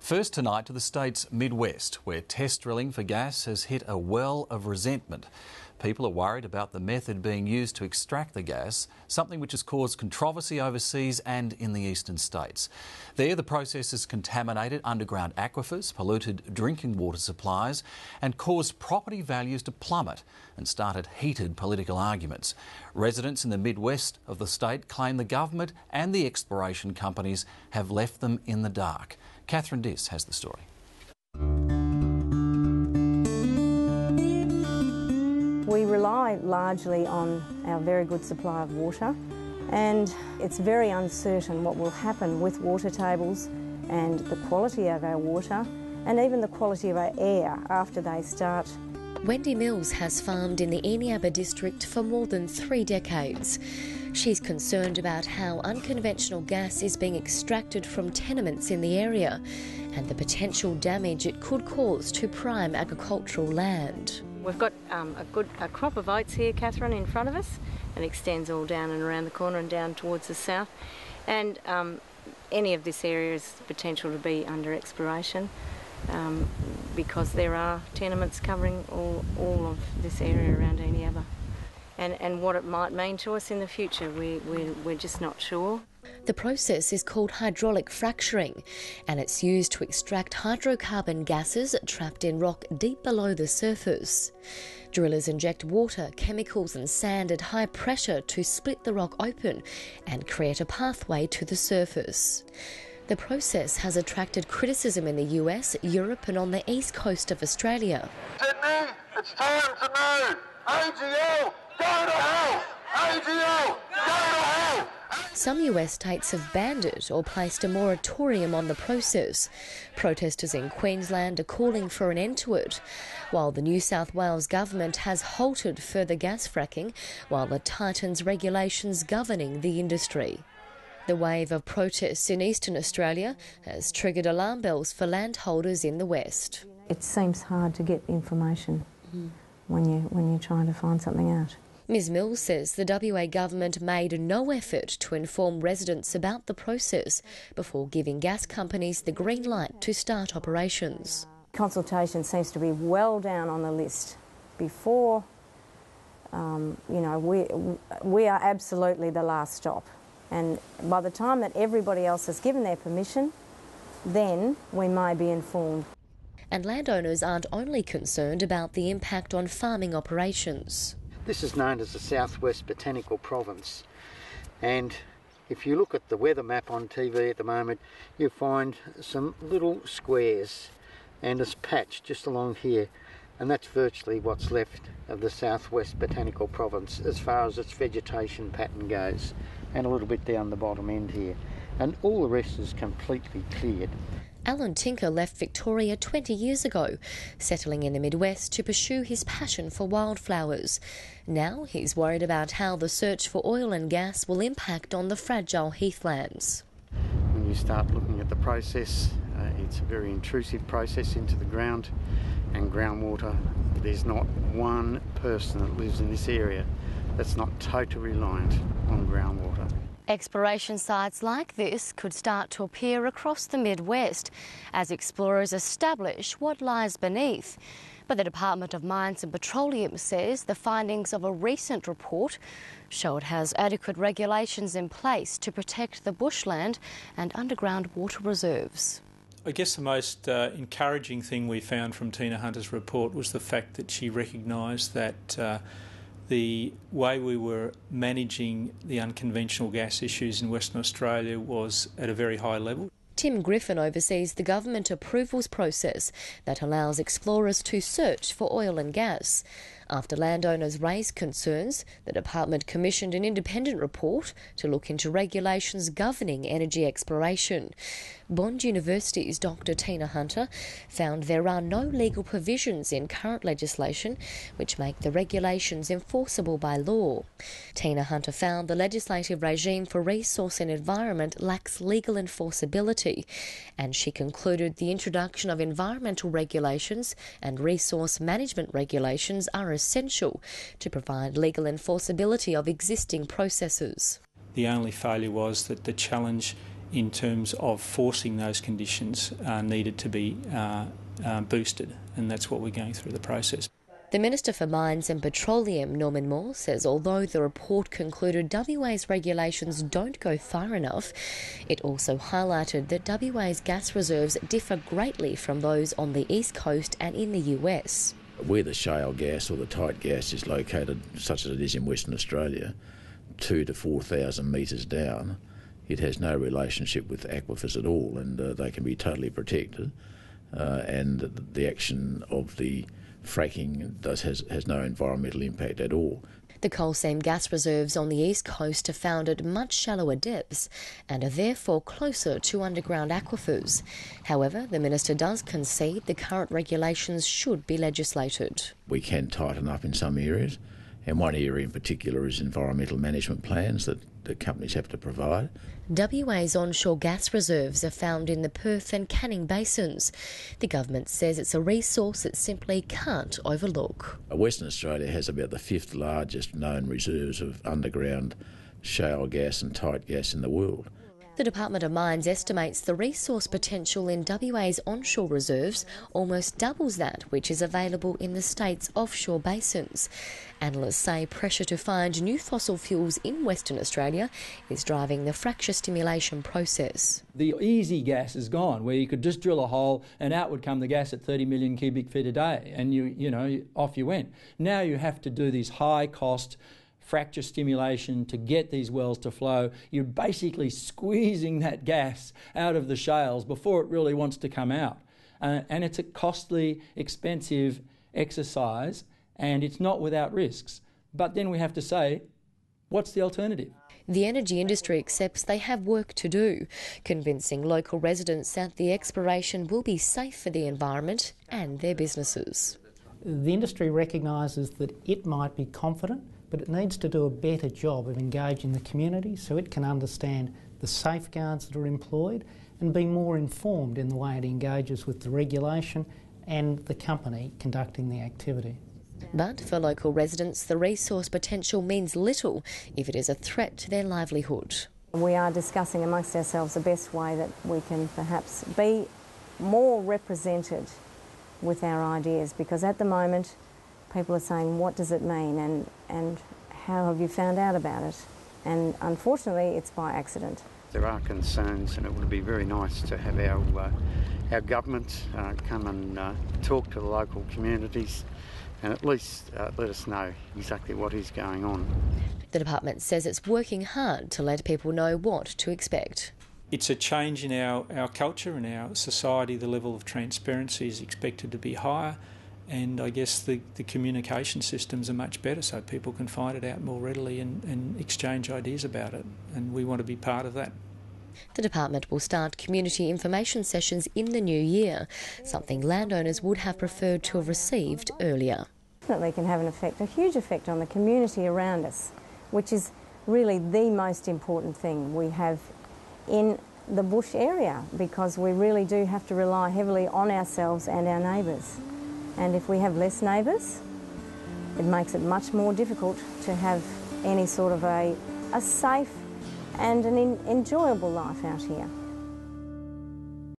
First tonight to the state's Midwest, where test drilling for gas has hit a well of resentment. People are worried about the method being used to extract the gas, something which has caused controversy overseas and in the eastern states. There, the process has contaminated underground aquifers, polluted drinking water supplies and caused property values to plummet and started heated political arguments. Residents in the Midwest of the state claim the government and the exploration companies have left them in the dark. Catherine Diss has the story. We rely largely on our very good supply of water, and it's very uncertain what will happen with water tables and the quality of our water and even the quality of our air after they start. Wendy Mills has farmed in the Eneabba district for more than 3 decades. She's concerned about how unconventional gas is being extracted from tenements in the area and the potential damage it could cause to prime agricultural land. We've got a crop of oats here, Catherine, in front of us, and extends all down and around the corner and down towards the south. And any of this area has potential to be under exploration because there are tenements covering all of this area around Eneabba. And what it might mean to us in the future, we're just not sure. The process is called hydraulic fracturing, and it's used to extract hydrocarbon gases trapped in rock deep below the surface. Drillers inject water, chemicals and sand at high pressure to split the rock open and create a pathway to the surface. The process has attracted criticism in the US, Europe and on the east coast of Australia. Sydney, it's time to move! AGL, go to hell! AGL, go to hell! Some US states have banned it or placed a moratorium on the process. Protesters in Queensland are calling for an end to it, while the New South Wales government has halted further gas fracking while it tightens regulations governing the industry. The wave of protests in eastern Australia has triggered alarm bells for landholders in the west. It seems hard to get information when you're trying to find something out. Ms Mills says the WA government made no effort to inform residents about the process before giving gas companies the green light to start operations. Consultation seems to be well down on the list before, we are absolutely the last stop. And by the time that everybody else has given their permission, then we may be informed. And landowners aren't only concerned about the impact on farming operations. This is known as the Southwest Botanical Province, and if you look at the weather map on TV at the moment, you find some little squares and a patch just along here, and that's virtually what's left of the Southwest Botanical Province as far as its vegetation pattern goes, and a little bit down the bottom end here, and all the rest is completely cleared. Alan Tinker left Victoria 20 years ago, settling in the Midwest to pursue his passion for wildflowers. Now he's worried about how the search for oil and gas will impact on the fragile heathlands. When you start looking at the process, it's a very intrusive process into the ground and groundwater. There's not one person that lives in this area that's not totally reliant on groundwater. Exploration sites like this could start to appear across the Midwest as explorers establish what lies beneath. But the Department of Mines and Petroleum says the findings of a recent report show it has adequate regulations in place to protect the bushland and underground water reserves. I guess the most encouraging thing we found from Tina Hunter's report was the fact that she recognised that the way we were managing the unconventional gas issues in Western Australia was at a very high level. Tim Griffin oversees the government approvals process that allows explorers to search for oil and gas. After landowners raised concerns, the department commissioned an independent report to look into regulations governing energy exploration. Bond University's Dr. Tina Hunter found there are no legal provisions in current legislation which make the regulations enforceable by law. Tina Hunter found the legislative regime for resource and environment lacks legal enforceability, and she concluded the introduction of environmental regulations and resource management regulations are essential to provide legal enforceability of existing processes. The only failure was that the challenge in terms of forcing those conditions needed to be boosted, and that's what we're going through the process. The Minister for Mines and Petroleum, Norman Moore, says although the report concluded WA's regulations don't go far enough, it also highlighted that WA's gas reserves differ greatly from those on the East Coast and in the US. Where the shale gas or the tight gas is located, such as it is in Western Australia, 2,000 to 4,000 metres down, it has no relationship with aquifers at all, and they can be totally protected. And the action of the fracking has no environmental impact at all. The coal seam gas reserves on the East Coast are found at much shallower depths and are therefore closer to underground aquifers. However, the Minister does concede the current regulations should be legislated. We can tighten up in some areas, and one area in particular is environmental management plans that the companies have to provide. WA's onshore gas reserves are found in the Perth and Canning basins. The government says it's a resource it simply can't overlook. Western Australia has about the 5th largest known reserves of underground shale gas and tight gas in the world. The Department of Mines estimates the resource potential in WA's onshore reserves almost doubles that which is available in the state's offshore basins. Analysts say pressure to find new fossil fuels in Western Australia is driving the fracture stimulation process. The easy gas is gone, where you could just drill a hole and out would come the gas at 30 million cubic feet a day, and off you went. Now you have to do these high-cost fracture stimulation to get these wells to flow. You're basically squeezing that gas out of the shales before it really wants to come out. And it's a costly, expensive exercise, and it's not without risks. But then we have to say, what's the alternative? The energy industry accepts they have work to do, convincing local residents that the exploration will be safe for the environment and their businesses. The industry recognises that it might be confident, but it needs to do a better job of engaging the community so it can understand the safeguards that are employed and be more informed in the way it engages with the regulation and the company conducting the activity. But for local residents, the resource potential means little if it is a threat to their livelihood. We are discussing amongst ourselves the best way that we can perhaps be more represented with our ideas, because at the moment people are saying, what does it mean and how have you found out about it? And unfortunately it's by accident. There are concerns, and it would be very nice to have our government come and talk to the local communities and at least let us know exactly what is going on. The department says it's working hard to let people know what to expect. It's a change in our culture and our society. The level of transparency is expected to be higher, and I guess the communication systems are much better so people can find it out more readily and exchange ideas about it, and we want to be part of that. The department will start community information sessions in the new year, something landowners would have preferred to have received earlier. Definitely can have an effect, a huge effect on the community around us, which is really the most important thing we have in the bush area, because we really do have to rely heavily on ourselves and our neighbours. And if we have less neighbours, it makes it much more difficult to have any sort of a safe and an enjoyable life out here.